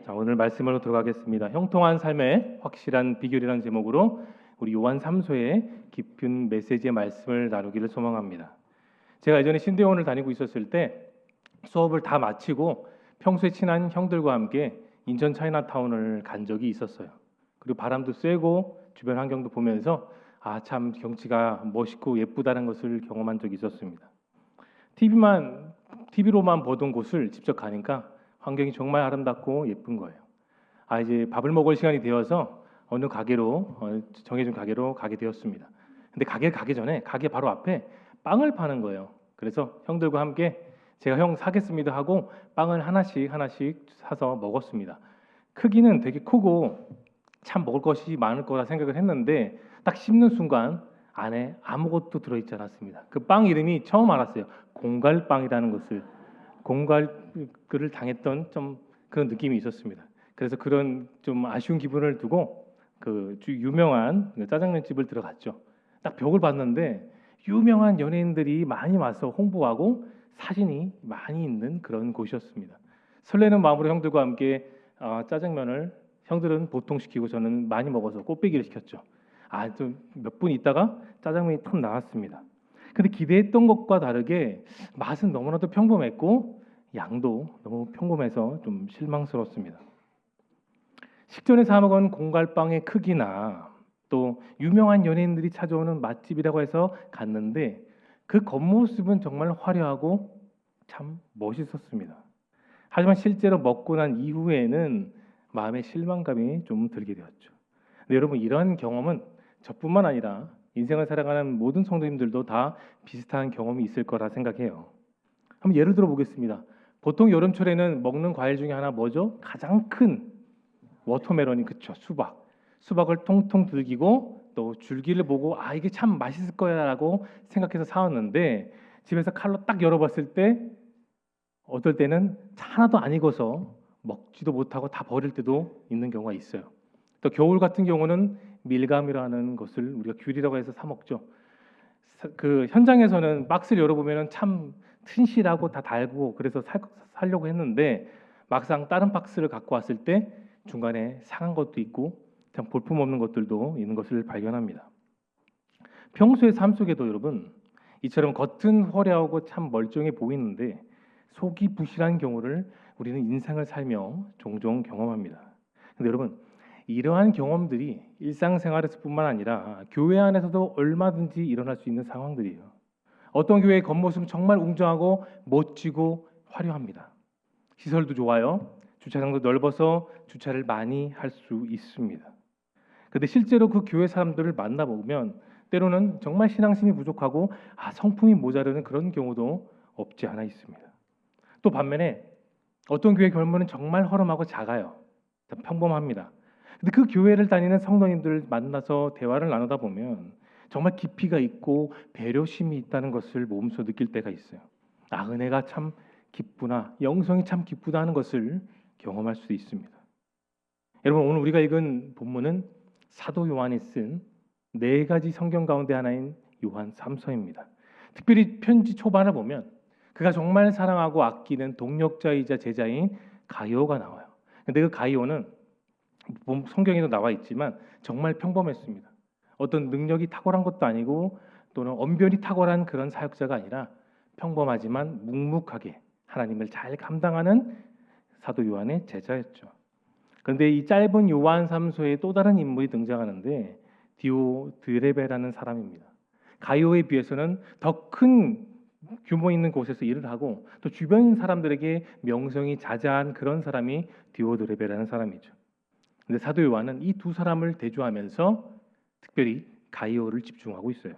자, 오늘 말씀으로 들어가겠습니다. 형통한 삶의 확실한 비결이라는 제목으로 우리 요한 3서의 깊은 메시지의 말씀을 나누기를 소망합니다. 제가 예전에 신대원을 다니고 있었을 때 수업을 다 마치고 평소에 친한 형들과 함께 인천 차이나타운을 간 적이 있었어요. 그리고 바람도 쐬고 주변 환경도 보면서 참 경치가 멋있고 예쁘다는 것을 경험한 적이 있었습니다. TV로만 보던 곳을 직접 가니까 환경이 정말 아름답고 예쁜 거예요. 이제 밥을 먹을 시간이 되어서 어느 정해진 가게로 가게 되었습니다. 근데 가게 가기 전에 가게 바로 앞에 빵을 파는 거예요. 그래서 형들과 함께 제가 형 사겠습니다 하고 빵을 하나씩 사서 먹었습니다. 크기는 되게 크고 참 먹을 것이 많을 거라 생각을 했는데 딱 씹는 순간 안에 아무것도 들어있지 않았습니다. 그 빵 이름이 처음 알았어요. 공갈빵이라는 것을. 공갈을 당했던 좀 그런 느낌이 있었습니다. 그래서 그런 좀 아쉬운 기분을 두고 그 유명한 짜장면 집을 들어갔죠. 딱 벽을 봤는데 유명한 연예인들이 많이 와서 홍보하고 사진이 많이 있는 그런 곳이었습니다. 설레는 마음으로 형들과 함께 짜장면을 형들은 보통 시키고 저는 많이 먹어서 꽃배기를 시켰죠. 좀 몇 분 있다가 짜장면이 탁 나왔습니다. 근데 기대했던 것과 다르게 맛은 너무나도 평범했고 양도 너무 평범해서 좀 실망스럽습니다. 식전에 사 먹은 공갈빵의 크기나 또 유명한 연예인들이 찾아오는 맛집이라고 해서 갔는데 그 겉모습은 정말 화려하고 참 멋있었습니다. 하지만 실제로 먹고 난 이후에는 마음의 실망감이 좀 들게 되었죠. 근데 여러분 이런 경험은 저뿐만 아니라 인생을 살아가는 모든 성도님들도 다 비슷한 경험이 있을 거라 생각해요. 한번 예를 들어 보겠습니다. 보통 여름철에는 먹는 과일 중에 하나 뭐죠? 가장 큰 워터멜론이 그쵸? 수박. 수박을 통통 들기고 또 줄기를 보고 이게 참 맛있을 거야라고 생각해서 사왔는데 집에서 칼로 딱 열어봤을 때 어떨 때는 하나도 안 익어서 먹지도 못하고 다 버릴 때도 있는 경우가 있어요. 또 겨울 같은 경우는 밀감이라는 것을 우리가 귤이라고 해서 사 먹죠. 그 현장에서는 박스를 열어보면 참 튼실하고 다 달고 그래서 살려고 했는데 막상 다른 박스를 갖고 왔을 때 중간에 상한 것도 있고 참 볼품없는 것들도 있는 것을 발견합니다. 평소의 삶 속에도 여러분 이처럼 겉은 화려하고 참 멀쩡해 보이는데 속이 부실한 경우를 우리는 인생을 살며 종종 경험합니다. 근데 여러분 이러한 경험들이 일상생활에서뿐만 아니라 교회 안에서도 얼마든지 일어날 수 있는 상황들이에요. 어떤 교회의 겉모습은 정말 웅장하고 멋지고 화려합니다. 시설도 좋아요. 주차장도 넓어서 주차를 많이 할 수 있습니다. 근데 실제로 그 교회 사람들을 만나보면 때로는 정말 신앙심이 부족하고 성품이 모자르는 그런 경우도 없지 않아 있습니다. 또 반면에 어떤 교회 결문은 정말 허름하고 작아요. 평범합니다. 근데 그 교회를 다니는 성도님들 만나서 대화를 나누다 보면 정말 깊이가 있고 배려심이 있다는 것을 몸소 느낄 때가 있어요. 은혜가 참 기쁘나 영성이 참 기쁘다 하는 것을 경험할 수 있습니다. 여러분 오늘 우리가 읽은 본문은 사도 요한이 쓴 4가지 성경 가운데 하나인 요한 3서입니다. 특별히 편지 초반을 보면 그가 정말 사랑하고 아끼는 동역자이자 제자인 가이오가 나와요. 근데 그 가이오는 성경에도 나와 있지만 정말 평범했습니다. 어떤 능력이 탁월한 것도 아니고 또는 언변이 탁월한 그런 사역자가 아니라 평범하지만 묵묵하게 하나님을 잘 감당하는 사도 요한의 제자였죠. 그런데 이 짧은 요한 3서에 또 다른 인물이 등장하는데 디오드레베라는 사람입니다. 가이오에 비해서는 더 큰 규모 있는 곳에서 일을 하고 또 주변 사람들에게 명성이 자자한 그런 사람이 디오드레베라는 사람이죠. 근데 사도 요한은 이 두 사람을 대조하면서 특별히 가이오를 집중하고 있어요.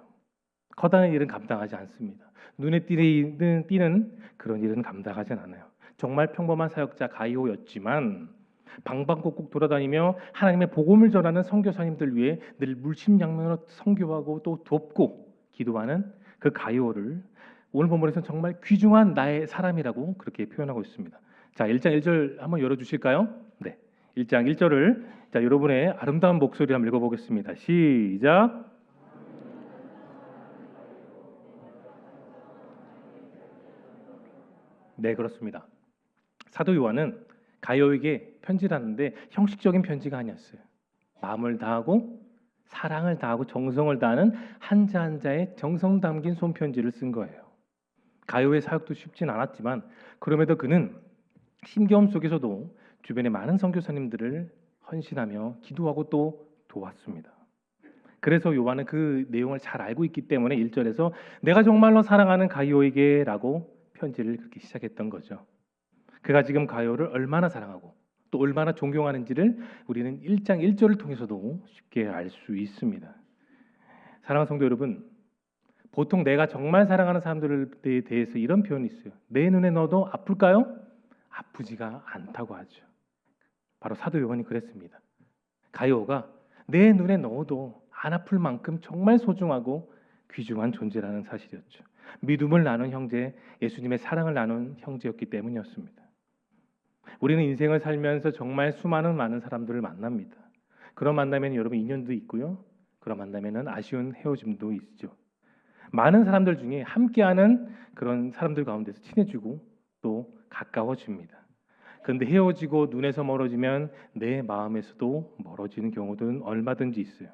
커다란 일은 감당하지 않습니다. 눈에 띄는 그런 일은 감당하지 않아요. 정말 평범한 사역자 가이오였지만 방방곡곡 돌아다니며 하나님의 복음을 전하는 선교사님들 위해 늘 물심양면으로 선교하고 또 돕고 기도하는 그 가이오를 오늘 본문에서는 정말 귀중한 나의 사람이라고 그렇게 표현하고 있습니다. 자, 1장 1절 한번 열어주실까요? 네, 1장 1절을 여러분의 아름다운 목소리로 한번 읽어보겠습니다. 시작. 네, 그렇습니다. 사도 요한은 가요에게 편지를 하는데 형식적인 편지가 아니었어요. 마음을 다하고 사랑을 다하고 정성을 다하는 한자 한자의 정성 담긴 손편지를 쓴 거예요. 가요의 사역도 쉽진 않았지만 그럼에도 그는 힘겨움 속에서도 주변의 많은 선교사님들을 헌신하며 기도하고 또 도왔습니다. 그래서 요한은 그 내용을 잘 알고 있기 때문에 1절에서 내가 정말로 사랑하는 가요에게 라고 편지를 그렇게 시작했던 거죠. 그가 지금 가요를 얼마나 사랑하고 또 얼마나 존경하는지를 우리는 1장 1절을 통해서도 쉽게 알 수 있습니다. 사랑하는 성도 여러분, 보통 내가 정말 사랑하는 사람들에 대해서 이런 표현이 있어요. 내 눈에 넣어도 아플까요? 아프지가 않다고 하죠. 바로 사도 요한이 그랬습니다. 가요가 내 눈에 넣어도 안 아플 만큼 정말 소중하고 귀중한 존재라는 사실이었죠. 믿음을 나눈 형제, 예수님의 사랑을 나눈 형제였기 때문이었습니다. 우리는 인생을 살면서 정말 수많은 많은 사람들을 만납니다. 그런 만남에는 여러분 인연도 있고요. 그런 만남에는 아쉬운 헤어짐도 있죠. 많은 사람들 중에 함께하는 그런 사람들 가운데서 친해지고 또 가까워집니다. 그런데 헤어지고 눈에서 멀어지면 내 마음에서도 멀어지는 경우들은 얼마든지 있어요.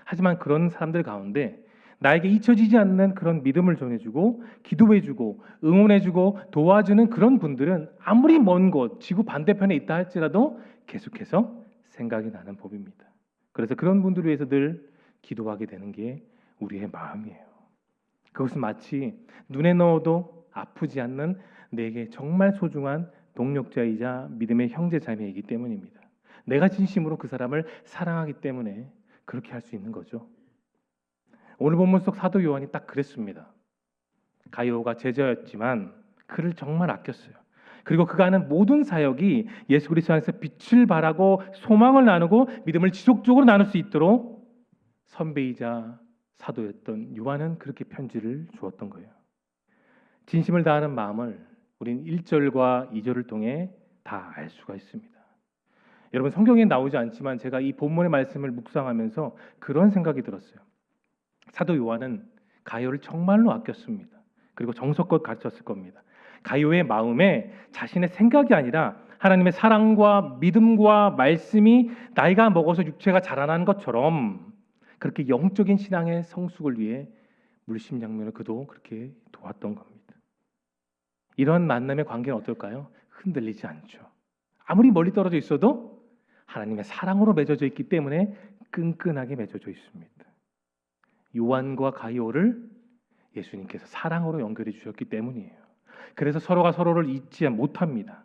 하지만 그런 사람들 가운데 나에게 잊혀지지 않는 그런 믿음을 전해주고 기도해주고 응원해주고 도와주는 그런 분들은 아무리 먼 곳 지구 반대편에 있다 할지라도 계속해서 생각이 나는 법입니다. 그래서 그런 분들을 위해서 늘 기도하게 되는 게 우리의 마음이에요. 그것은 마치 눈에 넣어도 아프지 않는 내게 정말 소중한 동력자이자 믿음의 형제 자매이기 때문입니다. 내가 진심으로 그 사람을 사랑하기 때문에 그렇게 할 수 있는 거죠. 오늘 본문 속 사도 요한이 딱 그랬습니다. 가이오가 제자였지만 그를 정말 아꼈어요. 그리고 그가 하는 모든 사역이 예수 그리스도 안에서 빛을 발하고 소망을 나누고 믿음을 지속적으로 나눌 수 있도록 선배이자 사도였던 요한은 그렇게 편지를 주었던 거예요. 진심을 다하는 마음을 우린 1절과 2절을 통해 다 알 수가 있습니다. 여러분 성경에 나오지 않지만 제가 이 본문의 말씀을 묵상하면서 그런 생각이 들었어요. 사도 요한은 가요를 정말로 아꼈습니다. 그리고 정성껏 가르쳤을 겁니다. 가요의 마음에 자신의 생각이 아니라 하나님의 사랑과 믿음과 말씀이 나이가 먹어서 육체가 자라나는 것처럼 그렇게 영적인 신앙의 성숙을 위해 물심양면을 그도 그렇게 도왔던 겁니다. 이런 만남의 관계는 어떨까요? 흔들리지 않죠. 아무리 멀리 떨어져 있어도 하나님의 사랑으로 맺어져 있기 때문에 끈끈하게 맺어져 있습니다. 요한과 가이오를 예수님께서 사랑으로 연결해 주셨기 때문이에요. 그래서 서로가 서로를 잊지 못합니다.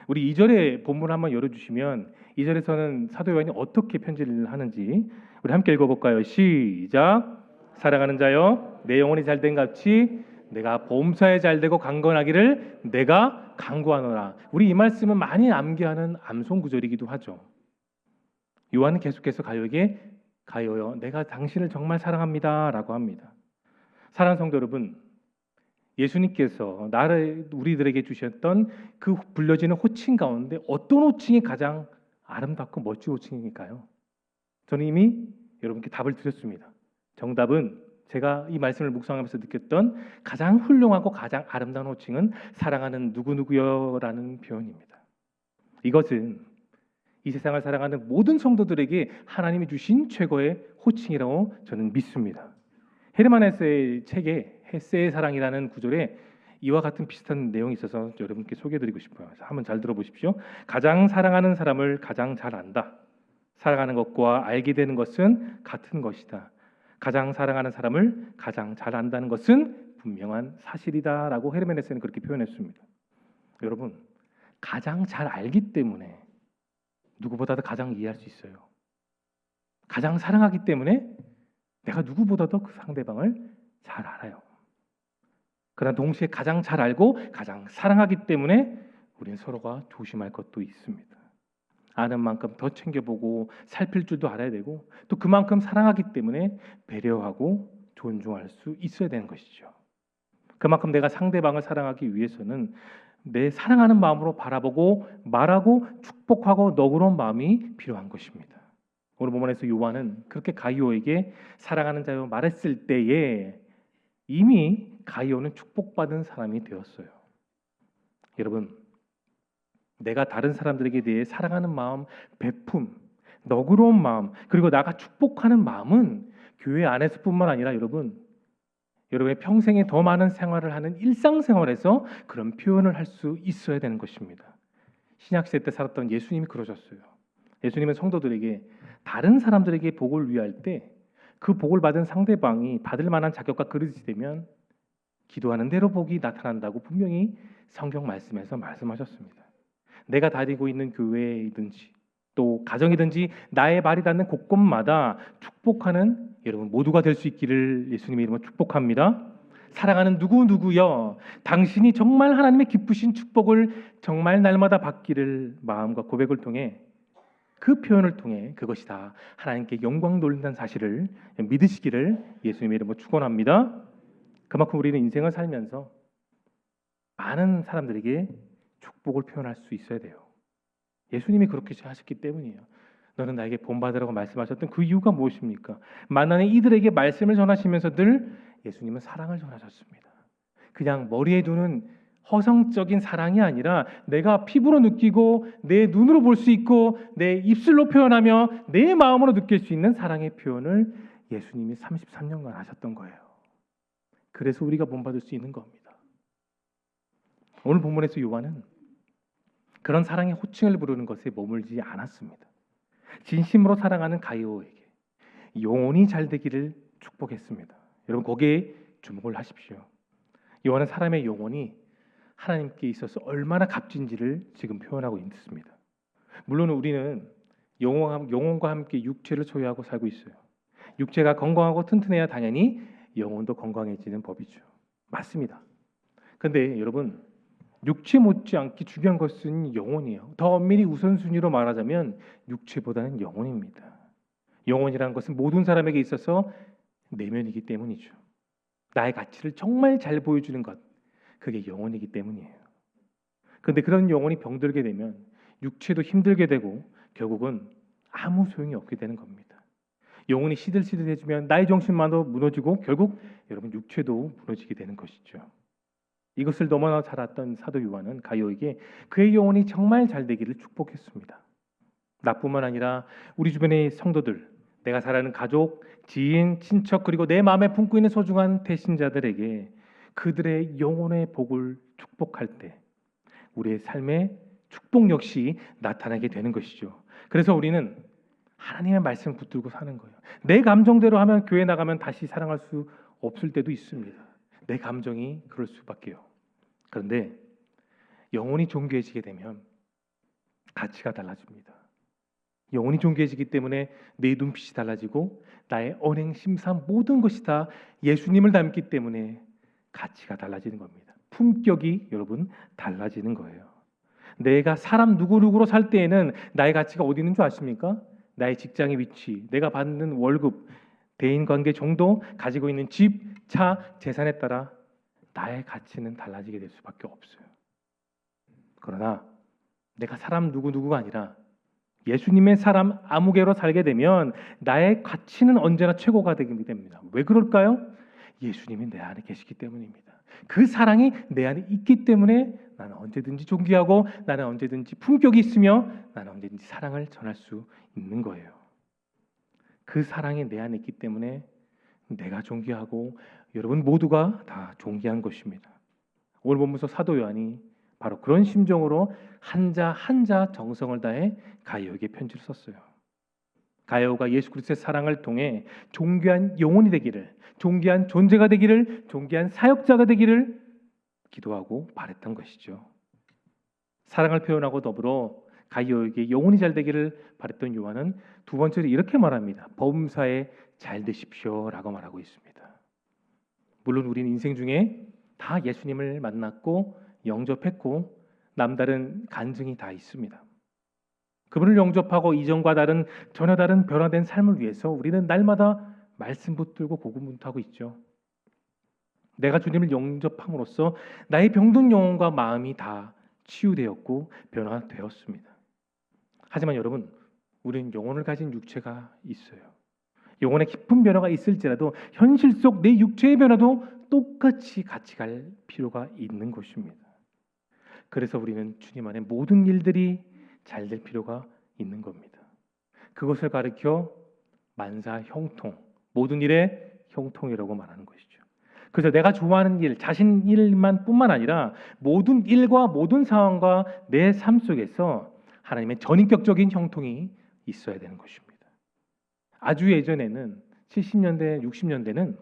우리 2절의 본문을 한번 열어주시면 2절에서는 사도 요한이 어떻게 편지를 하는지 우리 함께 읽어볼까요? 시작. 사랑하는 자여 내 영혼이 잘된 같이 내가 범사에 잘되고 강건하기를 내가 간구하노라. 우리 이 말씀은 많이 암기하는 암송 구절이기도 하죠. 요한은 계속해서 가요에게 가요여 내가 당신을 정말 사랑합니다 라고 합니다. 사랑하는 성도 여러분, 예수님께서 우리들에게 주셨던 그 불려지는 호칭 가운데 어떤 호칭이 가장 아름답고 멋진 호칭일까요? 저는 이미 여러분께 답을 드렸습니다. 정답은 제가 이 말씀을 묵상하면서 느꼈던 가장 훌륭하고 가장 아름다운 호칭은 사랑하는 누구누구여라는 표현입니다. 이것은 이 세상을 사랑하는 모든 성도들에게 하나님이 주신 최고의 호칭이라고 저는 믿습니다. 헤르만 헤세의 책에 헤세의 사랑이라는 구절에 이와 같은 비슷한 내용이 있어서 여러분께 소개해드리고 싶어요. 한번 잘 들어보십시오. 가장 사랑하는 사람을 가장 잘 안다. 사랑하는 것과 알게 되는 것은 같은 것이다. 가장 사랑하는 사람을 가장 잘 안다는 것은 분명한 사실이다라고 헤르만 헤세는 그렇게 표현했습니다. 여러분, 가장 잘 알기 때문에 누구보다도 가장 이해할 수 있어요. 가장 사랑하기 때문에 내가 누구보다도 그 상대방을 잘 알아요. 그러나 동시에 가장 잘 알고 가장 사랑하기 때문에 우리는 서로가 조심할 것도 있습니다. 아는 만큼 더 챙겨보고 살필 줄도 알아야 되고 또 그만큼 사랑하기 때문에 배려하고 존중할 수 있어야 되는 것이죠. 그만큼 내가 상대방을 사랑하기 위해서는 내 사랑하는 마음으로 바라보고 말하고 축복하고 너그러운 마음이 필요한 것입니다. 오늘 본문에서 요한은 그렇게 가이오에게 사랑하는 자여 말했을 때에 이미 가이오는 축복받은 사람이 되었어요. 여러분, 내가 다른 사람들에게 대해 사랑하는 마음, 베품, 너그러운 마음, 그리고 나가 축복하는 마음은 교회 안에서뿐만 아니라 여러분의 평생에 더 많은 생활을 하는 일상생활에서 그런 표현을 할 수 있어야 되는 것입니다. 신약시대 때 살았던 예수님이 그러셨어요. 예수님은 성도들에게 다른 사람들에게 복을 위할 때 그 복을 받은 상대방이 받을 만한 자격과 그릇이 되면 기도하는 대로 복이 나타난다고 분명히 성경 말씀에서 말씀하셨습니다. 내가 다니고 있는 교회이든지 또 가정이든지 나의 말이 닿는 곳곳마다 축복하는 여러분 모두가 될 수 있기를 예수님의 이름으로 축복합니다. 사랑하는 누구누구여, 당신이 정말 하나님의 기쁘신 축복을 정말 날마다 받기를 마음과 고백을 통해 그 표현을 통해 그것이 다 하나님께 영광 돌린다는 사실을 믿으시기를 예수님의 이름으로 축원합니다. 그만큼 우리는 인생을 살면서 많은 사람들에게 축복을 표현할 수 있어야 돼요. 예수님이 그렇게 하셨기 때문이에요. 너는 나에게 본받으라고 말씀하셨던 그 이유가 무엇입니까? 만나는 이들에게 말씀을 전하시면서 늘 예수님은 사랑을 전하셨습니다. 그냥 머리에 두는 허성적인 사랑이 아니라 내가 피부로 느끼고 내 눈으로 볼 수 있고 내 입술로 표현하며 내 마음으로 느낄 수 있는 사랑의 표현을 예수님이 33년간 하셨던 거예요. 그래서 우리가 본받을 수 있는 겁니다. 오늘 본문에서 요한은 그런 사랑의 호칭을 부르는 것에 머물지 않았습니다. 진심으로 사랑하는 가이오에게 영혼이 잘 되기를 축복했습니다. 여러분 거기에 주목을 하십시오. 요한은 사람의 영혼이 하나님께 있어서 얼마나 값진지를 지금 표현하고 있습니다. 물론 우리는 영혼과 함께 육체를 소유하고 살고 있어요. 육체가 건강하고 튼튼해야 당연히 영혼도 건강해지는 법이죠. 맞습니다. 그런데 여러분 육체 못지않게 중요한 것은 영혼이에요. 더 엄밀히 우선순위로 말하자면 육체보다는 영혼입니다. 영혼이라는 것은 모든 사람에게 있어서 내면이기 때문이죠. 나의 가치를 정말 잘 보여주는 것, 그게 영혼이기 때문이에요. 그런데 그런 영혼이 병들게 되면 육체도 힘들게 되고 결국은 아무 소용이 없게 되는 겁니다. 영혼이 시들시들해지면 나의 정신만도 무너지고 결국 여러분 육체도 무너지게 되는 것이죠. 이것을 너무나 잘 알았던 사도 요한은 가이오에게 그의 영혼이 정말 잘 되기를 축복했습니다. 나뿐만 아니라 우리 주변의 성도들, 내가 사랑하는 가족, 지인, 친척 그리고 내 마음에 품고 있는 소중한 배신자들에게 그들의 영혼의 복을 축복할 때 우리의 삶의 축복 역시 나타나게 되는 것이죠. 그래서 우리는 하나님의 말씀을 붙들고 사는 거예요. 내 감정대로 하면 교회 나가면 다시 사랑할 수 없을 때도 있습니다. 내 감정이 그럴 수밖에요. 그런데 영혼이 존귀해지게 되면 가치가 달라집니다. 영혼이 존귀해지기 때문에 내 눈빛이 달라지고 나의 언행, 심사 모든 것이 다 예수님을 닮기 때문에 가치가 달라지는 겁니다. 품격이 여러분 달라지는 거예요. 내가 사람 누구누구로 살 때에는 나의 가치가 어디 있는 줄 아십니까? 나의 직장의 위치, 내가 받는 월급, 대인관계 정도, 가지고 있는 집, 차, 재산에 따라 나의 가치는 달라지게 될 수밖에 없어요. 그러나 내가 사람 누구누구가 아니라 예수님의 사람 아무개로 살게 되면 나의 가치는 언제나 최고가 되게 됩니다. 왜 그럴까요? 예수님이 내 안에 계시기 때문입니다. 그 사랑이 내 안에 있기 때문에 나는 언제든지 존귀하고 나는 언제든지 품격이 있으며 나는 언제든지 사랑을 전할 수 있는 거예요. 그 사랑이 내 안에 있기 때문에 내가 존귀하고 여러분 모두가 다 존귀한 것입니다. 오늘 본문에서 사도 요한이 바로 그런 심정으로 한자 한자 정성을 다해 가이오에게 편지를 썼어요. 가이오가 예수 그리스도의 사랑을 통해 존귀한 영혼이 되기를, 존귀한 존재가 되기를, 존귀한 사역자가 되기를 기도하고 바랬던 것이죠. 사랑을 표현하고 더불어 가이오에게 영혼이 잘 되기를 바랬던 요한은 두 번째로 이렇게 말합니다. 범사에 잘 되십시오라고 말하고 있습니다. 물론 우리는 인생 중에 다 예수님을 만났고 영접했고 남다른 간증이 다 있습니다. 그분을 영접하고 이전과 다른 전혀 다른 변화된 삶을 위해서 우리는 날마다 말씀 붙들고 고군분투하고 있죠. 내가 주님을 영접함으로써 나의 병든 영혼과 마음이 다 치유되었고 변화되었습니다. 하지만 여러분, 우리는 영혼을 가진 육체가 있어요. 영혼의 깊은 변화가 있을지라도 현실 속 내 육체의 변화도 똑같이 같이 갈 필요가 있는 것입니다. 그래서 우리는 주님 안에 모든 일들이 잘 될 필요가 있는 겁니다. 그것을 가리켜 만사 형통, 모든 일의 형통이라고 말하는 것이죠. 그래서 내가 좋아하는 일, 자신 일만 뿐만 아니라 모든 일과 모든 상황과 내 삶 속에서 하나님의 전인격적인 형통이 있어야 되는 것입니다. 아주 예전에는 70년대, 60년대는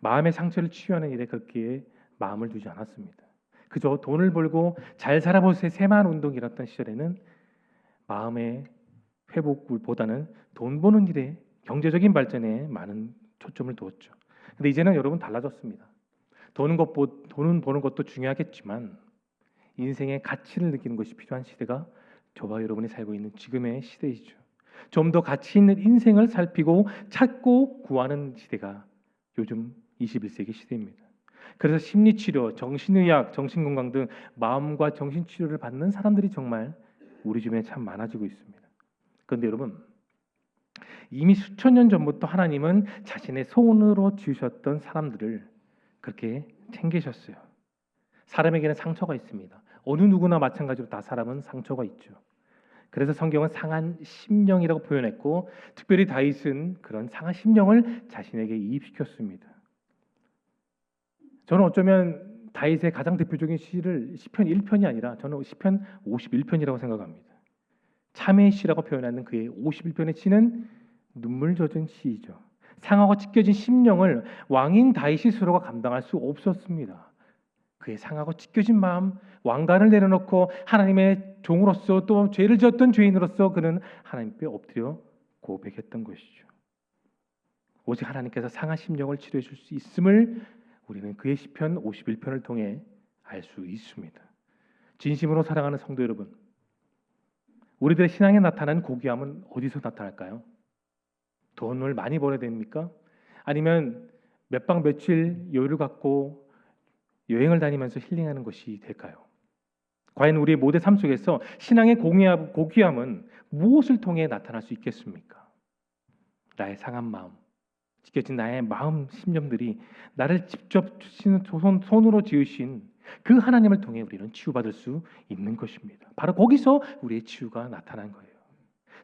마음의 상처를 치유하는 일에 그렇게 마음을 두지 않았습니다. 그저 돈을 벌고 잘 살아보세요 새만 운동이 일었던 시절에는 마음의 회복보다는 돈 버는 일에 경제적인 발전에 많은 초점을 두었죠. 근데 이제는 여러분 달라졌습니다. 돈은 버는 것도 중요하겠지만 인생의 가치를 느끼는 것이 필요한 시대가 저와 여러분이 살고 있는 지금의 시대이죠. 좀 더 가치 있는 인생을 살피고 찾고 구하는 시대가 요즘 21세기 시대입니다. 그래서 심리치료, 정신의학, 정신건강 등 마음과 정신치료를 받는 사람들이 정말 우리 주변에 참 많아지고 있습니다. 그런데 여러분, 이미 수천 년 전부터 하나님은 자신의 손으로 지으셨던 사람들을 그렇게 챙기셨어요. 사람에게는 상처가 있습니다. 어느 누구나 마찬가지로 다 사람은 상처가 있죠. 그래서 성경은 상한 심령이라고 표현했고 특별히 다윗은 그런 상한 심령을 자신에게 이입시켰습니다. 저는 어쩌면 다윗의 가장 대표적인 시를 시편 1편이 아니라 저는 시편 51편이라고 생각합니다. 참회의 시라고 표현하는 그의 51편의 시는 눈물 젖은 시이죠. 상하고 찢겨진 심령을 왕인 다윗이 스스로가 감당할 수 없었습니다. 그의 상하고 찢겨진 마음, 왕관을 내려놓고 하나님의 종으로서 또 죄를 지었던 죄인으로서 그는 하나님께 엎드려 고백했던 것이죠. 오직 하나님께서 상한 심령을 치료해 줄 수 있음을 우리는 그의 시편 51편을 통해 알 수 있습니다. 진심으로 사랑하는 성도 여러분, 우리들의 신앙에 나타나는 고귀함은 어디서 나타날까요? 돈을 많이 벌어야 됩니까? 아니면 몇 박 며칠 여유를 갖고 여행을 다니면서 힐링하는 것이 될까요? 과연 우리의 모든 삶 속에서 신앙의 고귀함은 무엇을 통해 나타날 수 있겠습니까? 나의 상한 마음, 찢겨진 나의 마음 심령들이 나를 직접 손으로 지으신 그 하나님을 통해 우리는 치유받을 수 있는 것입니다. 바로 거기서 우리의 치유가 나타난 거예요.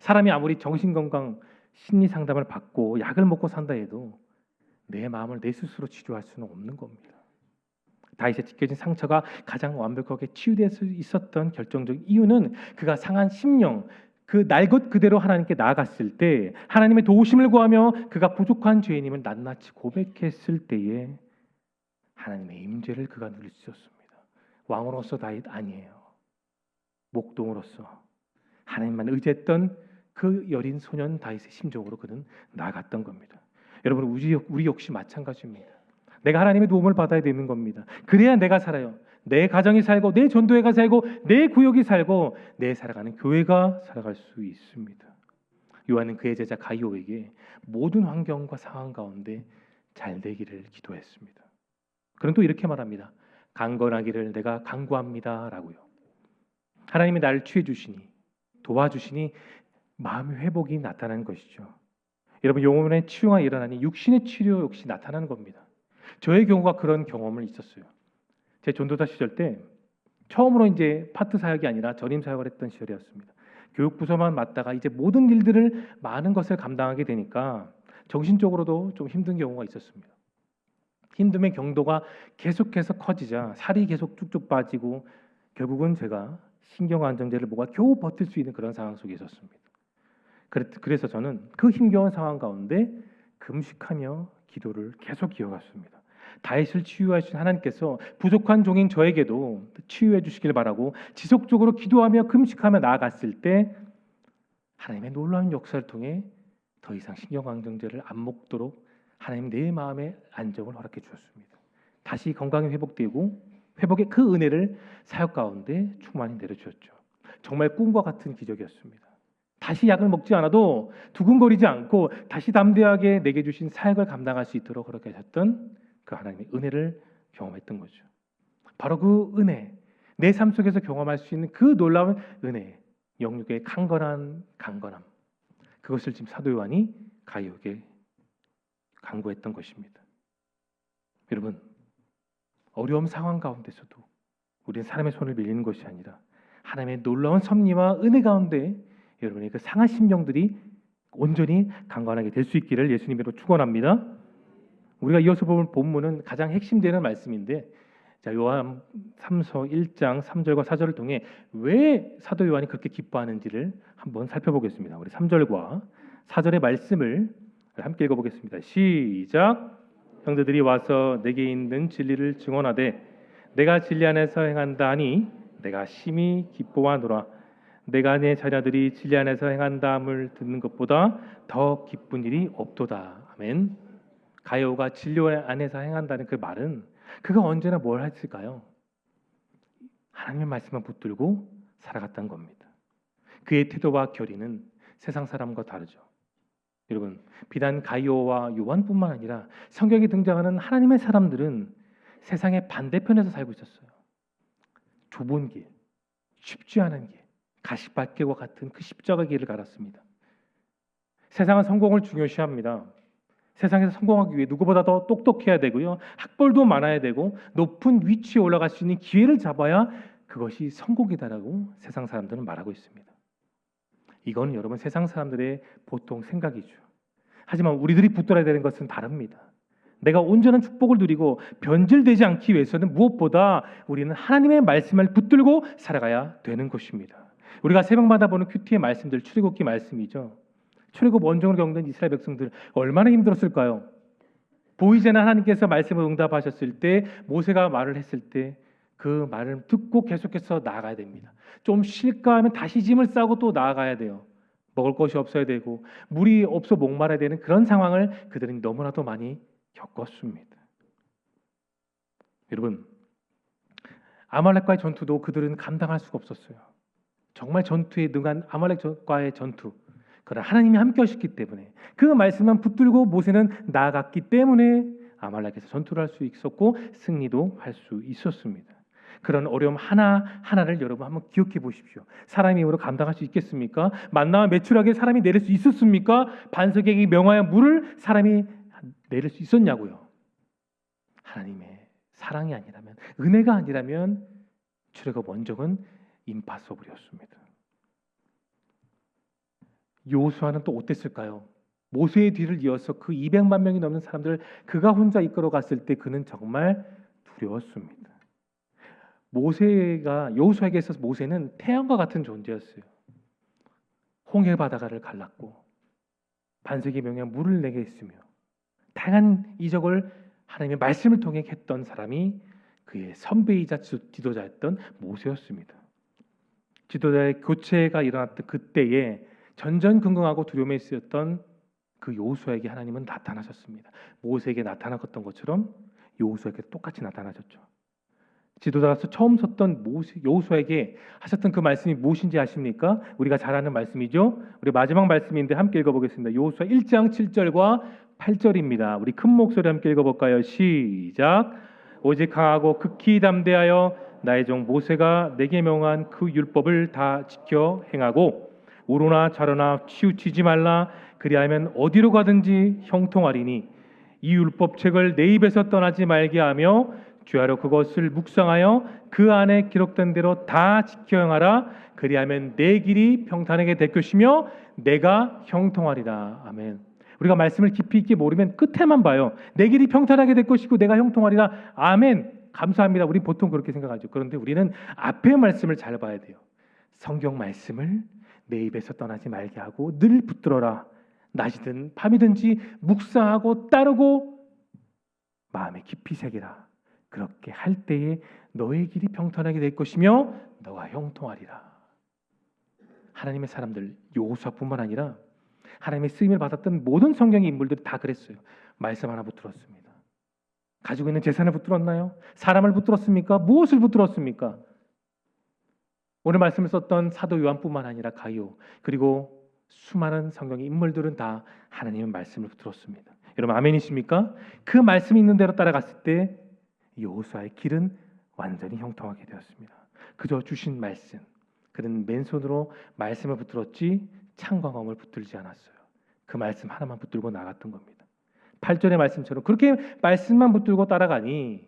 사람이 아무리 정신건강 심리 상담을 받고 약을 먹고 산다 해도 내 마음을 내 스스로 치유할 수는 없는 겁니다. 다윗의 찢겨진 상처가 가장 완벽하게 치유될 수 있었던 결정적 이유는 그가 상한 심령, 그 날 것 그대로 하나님께 나아갔을 때 하나님의 도우심을 구하며 그가 부족한 죄인임을 낱낱이 고백했을 때에 하나님의 임재를 그가 누릴 수 있었습니다. 왕으로서 다윗 아니에요. 목동으로서 하나님만 의지했던 그 여린 소년 다윗의 심정으로 그는 나아갔던 겁니다. 여러분, 우리 역시 마찬가지입니다. 내가 하나님의 도움을 받아야 되는 겁니다. 그래야 내가 살아요. 내 가정이 살고 내 전도회가 살고 내 구역이 살고 내 살아가는 교회가 살아갈 수 있습니다. 요한은 그의 제자 가이오에게 모든 환경과 상황 가운데 잘 되기를 기도했습니다. 그는 또 이렇게 말합니다. 강건하기를 내가 간구합니다 라고요. 하나님이 나를 취해 주시니 도와주시니 마음의 회복이 나타나는 것이죠. 여러분, 영혼의 치유가 일어나니 육신의 치료 역시 나타나는 겁니다. 저의 경우가 그런 경험을 있었어요. 제 전도사 시절 때 처음으로 이제 파트 사역이 아니라 전임 사역을 했던 시절이었습니다. 교육부서만 맡다가 이제 모든 일들을 많은 것을 감당하게 되니까 정신적으로도 좀 힘든 경우가 있었습니다. 힘듦의 경도가 계속해서 커지자 살이 계속 쭉쭉 빠지고 결국은 제가 신경안정제를 먹어 겨우 버틸 수 있는 그런 상황 속에 있었습니다. 그래서 저는 그 힘겨운 상황 가운데 금식하며 기도를 계속 이어갔습니다. 다윗을 치유하신 하나님께서 부족한 종인 저에게도 치유해 주시길 바라고 지속적으로 기도하며 금식하며 나아갔을 때 하나님의 놀라운 역사를 통해 더 이상 신경안정제를 안 먹도록 하나님 내 마음의 안정을 허락해 주셨습니다. 다시 건강이 회복되고 회복의 그 은혜를 사역 가운데 충만히 내려주셨죠. 정말 꿈과 같은 기적이었습니다. 다시 약을 먹지 않아도 두근거리지 않고 다시 담대하게 내게 주신 사역을 감당할 수 있도록 그렇게 하셨던 그 하나님의 은혜를 경험했던 거죠. 바로 그 은혜, 내 삶 속에서 경험할 수 있는 그 놀라운 은혜, 영육의 강건함, 그것을 지금 사도 요한이 가이오에게 간구했던 것입니다. 여러분, 어려움 상황 가운데서도 우리는 사람의 손을 밀리는 것이 아니라 하나님의 놀라운 섭리와 은혜 가운데 여러분의 그 상한 심령들이 온전히 강건하게 될 수 있기를 예수님으로 축원합니다. 우리가 이어서 볼 본문은 가장 핵심되는 말씀인데, 자, 요한 3서 1장 3절과 4절을 통해 왜 사도 요한이 그렇게 기뻐하는지를 한번 살펴보겠습니다. 우리 3절과 4절의 말씀을 함께 읽어보겠습니다. 시작. 형제들이 와서 내게 있는 진리를 증언하되 내가 진리 안에서 행한다 하니 내가 심히 기뻐하노라. 내가 내 자녀들이 진리 안에서 행한다함을 듣는 것보다 더 기쁜 일이 없도다. 아멘. 가요가 진리 안에서 행한다는 그 말은 그가 언제나 뭘 했을까요? 하나님의 말씀만 붙들고 살아갔다는 겁니다. 그의 태도와 결의는 세상 사람과 다르죠. 여러분, 비단 가이오와 요한뿐만 아니라 성경에 등장하는 하나님의 사람들은 세상의 반대편에서 살고 있었어요. 좁은 길, 쉽지 않은 길, 가시밭길과 같은 그 십자가 길을 갈았습니다. 세상은 성공을 중요시합니다. 세상에서 성공하기 위해 누구보다 더 똑똑해야 되고요, 학벌도 많아야 되고 높은 위치에 올라갈 수 있는 기회를 잡아야 그것이 성공이다라고 세상 사람들은 말하고 있습니다. 이건 여러분 세상 사람들의 보통 생각이죠. 하지만 우리들이 붙들어야 되는 것은 다릅니다. 내가 온전한 축복을 누리고 변질되지 않기 위해서는 무엇보다 우리는 하나님의 말씀을 붙들고 살아가야 되는 것입니다. 우리가 새벽마다 보는 큐티의 말씀들, 출애굽기 말씀이죠. 출애굽 원정을 겪는 이스라엘 백성들 얼마나 힘들었을까요? 보이지 않는 하나님께서 말씀을 응답하셨을 때, 모세가 말을 했을 때 그 말을 듣고 계속해서 나아가야 됩니다. 좀 쉴까 하면 다시 짐을 싸고 또 나아가야 돼요. 먹을 것이 없어야 되고 물이 없어 목말라야 되는 그런 상황을 그들은 너무나도 많이 겪었습니다. 여러분, 아말렉과의 전투도 그들은 감당할 수가 없었어요. 정말 전투에 능한 아말렉과의 전투, 그러나 하나님이 함께 하셨기 때문에 그 말씀만 붙들고 모세는 나아갔기 때문에 아말렉에서 전투를 할 수 있었고 승리도 할 수 있었습니다. 그런 어려움 하나하나를 여러분 한번 기억해 보십시오. 사람의 힘으로 감당할 수 있겠습니까? 만나와 매출하게 사람이 내릴 수 있었습니까? 반석에게 명하여 물을 사람이 내릴 수 있었냐고요. 하나님의 사랑이 아니라면, 은혜가 아니라면 출애굽 원정은 임파서블이었습니다. 요수아는 또 어땠을까요? 모세의 뒤를 이어서 그 200만 명이 넘는 사람들을 그가 혼자 이끌어 갔을 때 그는 정말 두려웠습니다. 여호수아에게 있어서 모세는 태양과 같은 존재였어요. 홍해 바다를 갈랐고 반석의 명에 물을 내게 했으며 다양한 이적을 하나님의 말씀을 통해 했던 사람이 그의 선배이자 지도자였던 모세였습니다. 지도자의 교체가 일어났던 그때에 전전긍긍하고 두려움에 쓰였던 그 여호수아에게 하나님은 나타나셨습니다. 모세에게 나타났던 것처럼 여호수아에게 똑같이 나타나셨죠. 지도자로서 처음 섰던 여호수아에게 하셨던 그 말씀이 무엇인지 아십니까? 우리가 잘 아는 말씀이죠. 우리 마지막 말씀인데 함께 읽어보겠습니다. 여호수아 1장 7절과 8절입니다. 우리 큰 목소리 함께 읽어볼까요? 시작. 오직 강하고 극히 담대하여 나의 종 모세가 내게 명한 그 율법을 다 지켜 행하고 우로나 좌로나 치우치지 말라. 그리하면 어디로 가든지 형통하리니 이 율법책을 내 입에서 떠나지 말게 하며 주야로 그것을 묵상하여 그 안에 기록된 대로 다 지켜 행하라. 그리하면 내 길이 평탄하게 될 것이며 내가 형통하리라. 아멘. 우리가 말씀을 깊이 있게 모르면 끝에만 봐요. 내 길이 평탄하게 될 것이고 내가 형통하리라. 아멘. 감사합니다. 우리 보통 그렇게 생각하죠. 그런데 우리는 앞의 말씀을 잘 봐야 돼요. 성경 말씀을 내 입에서 떠나지 말게 하고 늘 붙들어라. 낮이든 밤이든지 묵상하고 따르고 마음에 깊이 새기라. 그렇게 할 때에 너의 길이 평탄하게 될 것이며 너가 형통하리라. 하나님의 사람들, 여호수아뿐만 아니라 하나님의 쓰임을 받았던 모든 성경의 인물들이 다 그랬어요. 말씀 하나 붙들었습니다. 가지고 있는 재산을 붙들었나요? 사람을 붙들었습니까? 무엇을 붙들었습니까? 오늘 말씀을 썼던 사도 요한뿐만 아니라 가이오, 그리고 수많은 성경의 인물들은 다 하나님의 말씀을 붙들었습니다. 여러분 아멘이십니까? 그 말씀이 있는 대로 따라갔을 때 여호수아의 길은 완전히 형통하게 되었습니다. 그저 주신 말씀, 그는 맨손으로 말씀을 붙들었지 창광검을 붙들지 않았어요. 그 말씀 하나만 붙들고 나갔던 겁니다. 8절의 말씀처럼 그렇게 말씀만 붙들고 따라가니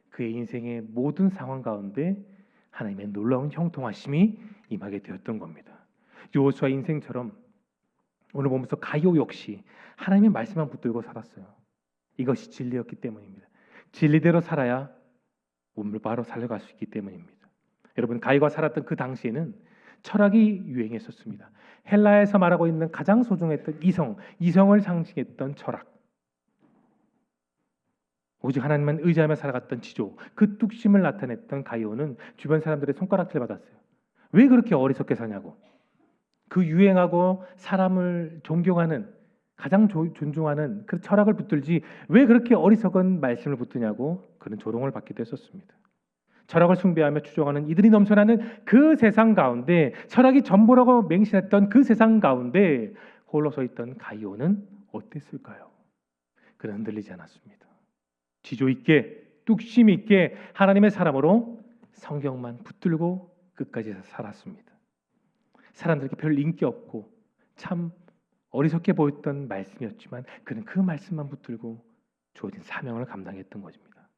그의 인생의 모든 상황 가운데 하나님의 놀라운 형통하심이 임하게 되었던 겁니다. 여호수아 인생처럼 오늘 보면서 가요 역시 하나님의 말씀만 붙들고 살았어요. 이것이 진리였기 때문입니다. 진리대로 살아야 우물 바로 살려갈 수 있기 때문입니다. 여러분, 가요가 살았던 그 당시에는 철학이 유행했었습니다. 헬라에서 말하고 있는 가장 소중했던 이성을 상징했던 철학, 오직 하나님만 의지하며 살아갔던 지조, 그 뚝심을 나타냈던 가이오는 주변 사람들의 손가락질 받았어요. 왜 그렇게 어리석게 사냐고. 그 유행하고 사람을 존경하는, 가장 존중하는 그 철학을 붙들지 왜 그렇게 어리석은 말씀을 붙드냐고 그런 조롱을 받기도 했었습니다. 철학을 숭배하며 추종하는 이들이 넘쳐나는 그 세상 가운데, 철학이 전부라고 맹신했던 그 세상 가운데 홀로 서 있던 가이오는 어땠을까요? 그는 흔들리지 않았습니다. 지조 있게, 뚝심 있게 하나님의 사람으로 성경만 붙들고 끝까지 살았습니다. 사람들에게 별 인기 없고 참 어리석게 보였던 말씀이었지만 그는 그 말씀만 붙들고 주어진 사명을 감당했던 것입니다.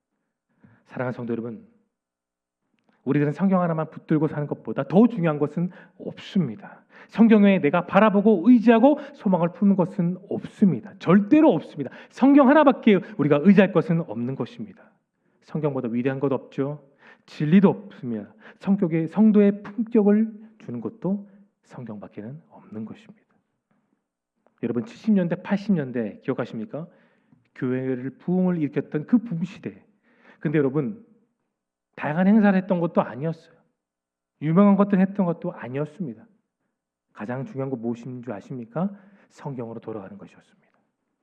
사랑하는 성도 여러분, 우리들은 성경 하나만 붙들고 사는 것보다 더 중요한 것은 없습니다. 성경 외에 내가 바라보고 의지하고 소망을 품는 것은 없습니다. 절대로 없습니다. 성경 하나밖에 우리가 의지할 것은 없는 것입니다. 성경보다 위대한 것 없죠. 진리도 없습니다. 성도의 품격을 주는 것도 성경밖에는 없는 것입니다. 여러분, 70년대, 80년대 기억하십니까? 교회를 부흥을 일으켰던 그 붐시대. 근데 여러분, 다양한 행사를 했던 것도 아니었어요. 유명한 것들 했던 것도 아니었습니다. 가장 중요한 거 무엇인 줄 아십니까? 성경으로 돌아가는 것이었습니다.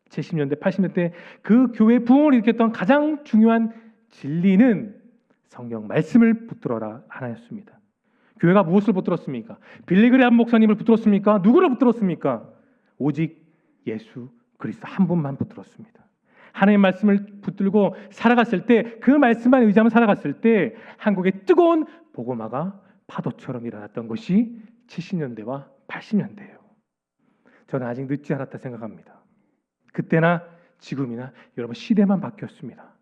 70년대, 80년대 그 교회 부흥을 일으켰던 가장 중요한 진리는 성경 말씀을 붙들어라 하나였습니다. 교회가 무엇을 붙들었습니까? 빌리그레암 목사님을 붙들었습니까? 누구를 붙들었습니까? 오직 예수 그리스도 한 분만 붙들었습니다. 하나님의 말씀을 붙들고 살아갔을 때, 그 말씀만 의지하며 살아갔을 때 한국의 뜨거운 복음화가 파도처럼 일어났던 것이 70년대와 80년대예요. 저는 아직 늦지 않았다 생각합니다. 그때나 지금이나 여러분, 시대만 바뀌었습니다.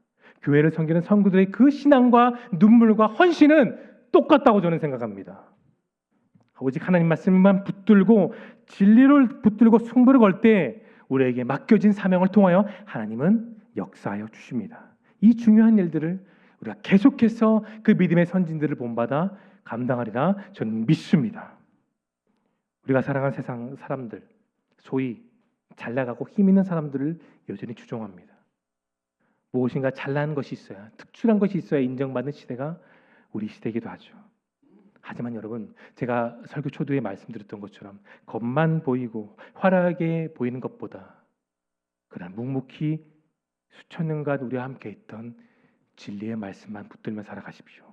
교회를 섬기는 성도들의 그 신앙과 눈물과 헌신은 똑같다고 저는 생각합니다. 오직 하나님 말씀만 붙들고 진리를 붙들고 승부를 걸 때 우리에게 맡겨진 사명을 통하여 하나님은 역사하여 주십니다. 이 중요한 일들을 우리가 계속해서 그 믿음의 선진들을 본받아 감당하리라 저는 믿습니다. 우리가 살아가는 세상 사람들, 소위 잘나가고 힘 있는 사람들을 여전히 추종합니다. 무엇인가 잘난 것이 있어야, 특출한 것이 있어야 인정받는 시대가 우리 시대이기도 하죠. 하지만 여러분, 제가 설교 초두에 말씀드렸던 것처럼 겉만 보이고 화려하게 보이는 것보다 그러나 묵묵히 수천 년간 우리와 함께 있던 진리의 말씀만 붙들며 살아가십시오.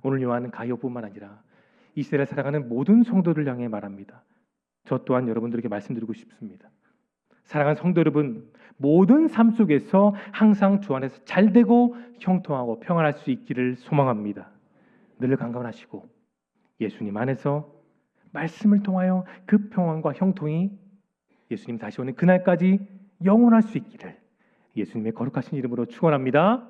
오늘 요한은 가이오뿐만 아니라 이 시대를 살아가는 모든 성도를 향해 말합니다. 저 또한 여러분들에게 말씀드리고 싶습니다. 사랑하는 성도 여러분, 모든 삶 속에서 항상 주 안에서 잘되고 형통하고 평안할 수 있기를 소망합니다. 늘 강건하시고 예수님 안에서 말씀을 통하여 그 평안과 형통이 예수님 다시 오는 그날까지 영원할 수 있기를 예수님의 거룩하신 이름으로 축원합니다.